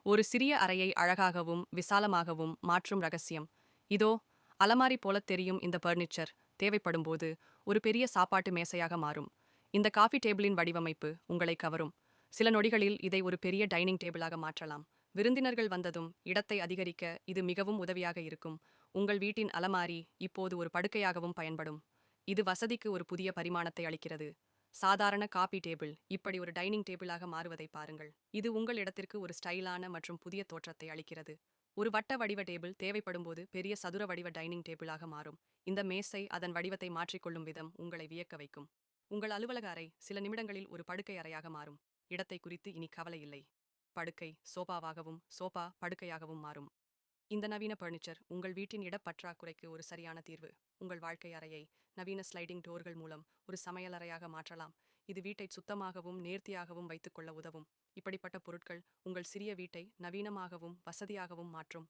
ஒரு சிறிய அறையை அழகாகவும் விசாலமாகவும் மாற்றும் ரகசியம் இதோ. அலமாரி போலத் தெரியும் இந்த பர்னிச்சர் தேவைப்படும்போது ஒரு பெரிய சாப்பாட்டு மேசையாக மாறும். இந்த காஃபி டேபிளின் வடிவமைப்பு உங்களை கவரும். சில நொடிகளில் இதை ஒரு பெரிய டைனிங் டேபிளாக மாற்றலாம். விருந்தினர்கள் வந்ததும் இடத்தை அதிகரிக்க இது மிகவும் உதவியாக இருக்கும். உங்கள் வீட்டின் அலமாரி இப்போது ஒரு படுக்கையாகவும் பயன்படும். இது வசதிக்கு ஒரு புதிய பரிமாணத்தை அளிக்கிறது. சாதாரண காபி டேபிள் இப்படி ஒரு டைனிங் டேபிளாக மாறுவதை பாருங்கள். இது உங்கள் இடத்திற்கு ஒரு ஸ்டைலான மற்றும் புதிய தோற்றத்தை அளிக்கிறது. ஒரு வட்ட வடிவ டேபிள் தேவைப்படும்போது பெரிய சதுர வடிவ டைனிங் டேபிளாக மாறும். இந்த மேசை அதன் வடிவத்தை மாற்றிக்கொள்ளும் விதம் உங்களை வியக்க வைக்கும். உங்கள் அலுவலக அறை சில நிமிடங்களில் ஒரு படுக்கை அறையாக மாறும். இடத்தை குறித்து இனி கவலை இல்லை. படுக்கை சோபாவாகவும் சோபா படுக்கையாகவும் மாறும். இந்த நவீன பர்னிச்சர் உங்கள் வீட்டின் இடப்பற்றாக்குறைக்கு ஒரு சரியான தீர்வு. உங்கள் வாழ்க்கை அறையை நவீன ஸ்லைடிங் டோர்கள் மூலம் ஒரு சமையலறையாக மாற்றலாம். இது வீட்டை சுத்தமாகவும் நேர்த்தியாகவும் வைத்துக்கொள்ள உதவும். இப்படிப்பட்ட பொருட்கள் உங்கள் சிறிய வீட்டை நவீனமாகவும் வசதியாகவும் மாற்றும்.